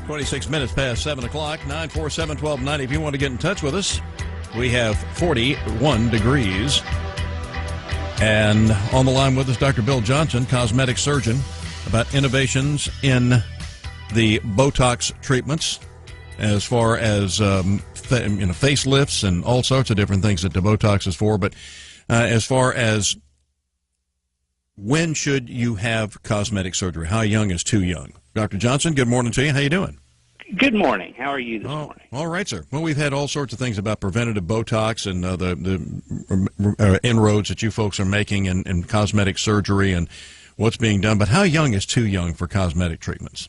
26 minutes past 7 o'clock, 947-1290. If you want to get in touch with us, we have 41 degrees. And on the line with us, Dr. Bill Johnson, cosmetic surgeon, about innovations in the Botox treatments as far as facelifts and all sorts of different things that the Botox is for. But as far as when should you have cosmetic surgery? How young is too young? Dr. Johnson, good morning to you. How you doing? Good morning. How are you this morning? All right, sir. Well, we've had all sorts of things about preventative Botox and the inroads that you folks are making in cosmetic surgery and what's being done. But how young is too young for cosmetic treatments?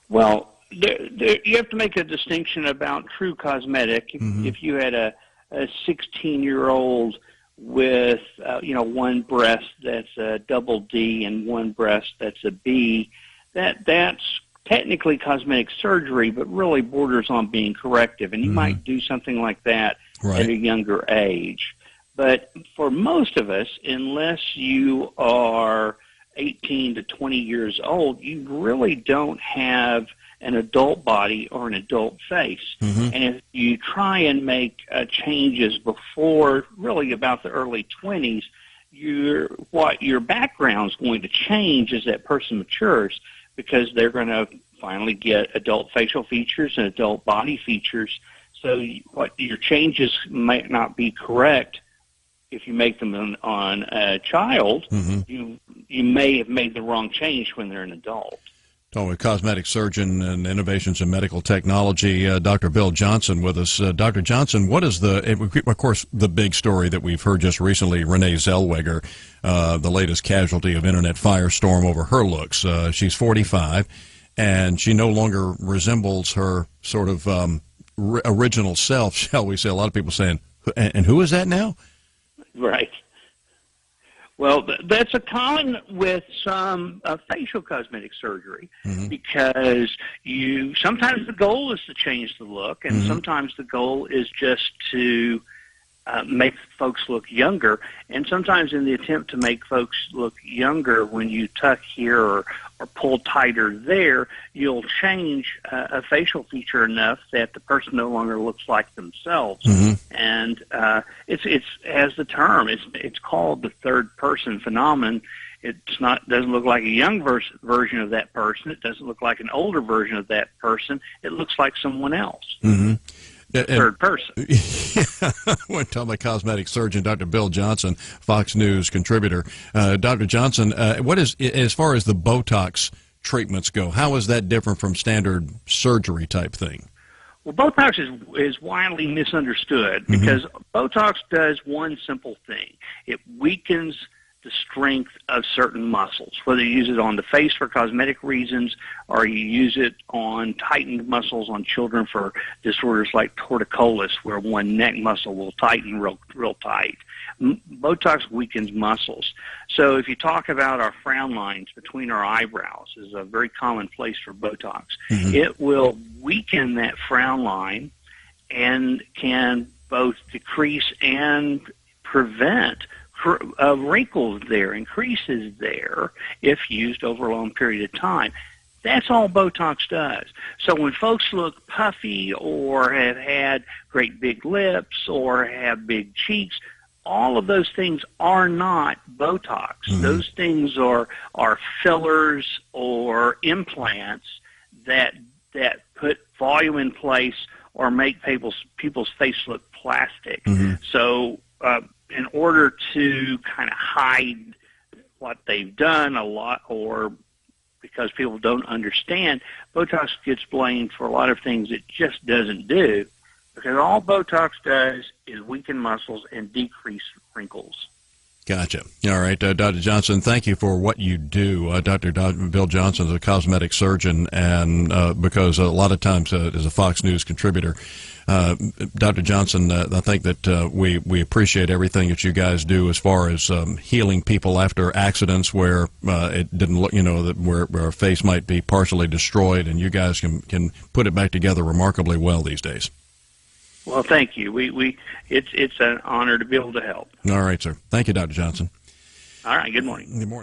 Well, you have to make a distinction about true cosmetic. If you had a 16-year-old with one breast that's a double D and one breast that's a B, that's technically cosmetic surgery, but really borders on being corrective, and you might do something like that at a younger age. But for most of us, unless you are 18 to 20 years old, you really don't have an adult body or an adult face. And if you try and make changes before really about the early 20s, your background's going to change as that person matures, because they're going to finally get adult facial features and adult body features. So your changes might not be correct if you make them on a child. You may have made the wrong change when they're an adult. So a cosmetic surgeon and innovations in medical technology, Dr. Bill Johnson with us. Dr. Johnson, what is of course, the big story that we've heard just recently, Renee Zellweger, the latest casualty of internet firestorm over her looks. She's 45, and she no longer resembles her sort of original self, shall we say. A lot of people saying, and who is that now? Right. Well, that's a common with some facial cosmetic surgery, because sometimes the goal is to change the look, and sometimes the goal is just to make folks look younger. And sometimes in the attempt to make folks look younger, when you tuck here or pull tighter there, you'll change a facial feature enough that the person no longer looks like themselves. And it's as the term, it's called the third person phenomenon. Doesn't look like a young version of that person. It doesn't look like an older version of that person. It looks like someone else. Third person. We're talking about cosmetic surgeon Dr. Bill Johnson, Fox News contributor. Dr. Johnson, what is, as far as the Botox treatments go, how is that different from standard surgery type thing? Well, Botox is widely misunderstood because Botox does one simple thing. It weakens the strength of certain muscles, whether you use it on the face for cosmetic reasons or you use it on tightened muscles on children for disorders like torticollis, where one neck muscle will tighten real tight. Botox weakens muscles. So if you talk about our frown lines between our eyebrows, is a very common place for Botox. It will weaken that frown line and can both decrease and prevent wrinkles there, increases there, if used over a long period of time. That's all Botox does. So when folks look puffy or have had great big lips or have big cheeks, all of those things are not Botox. Those things are fillers or implants that put volume in place or make people's face look plastic. So in order to kind of hide what they've done a lot, or because people don't understand, Botox gets blamed for a lot of things it just doesn't do, because all Botox does is weaken muscles and decrease wrinkles. Gotcha. All right, Dr. Johnson, thank you for what you do. Dr. Bill Johnson is a cosmetic surgeon, and because a lot of times as a Fox News contributor, Dr. Johnson, I think that we appreciate everything that you guys do as far as healing people after accidents where it didn't look, where a face might be partially destroyed, and you guys can put it back together remarkably well these days. Well, thank you. It's an honor to be able to help. All right, sir. Thank you, Dr. Johnson. All right. Good morning. Good morning.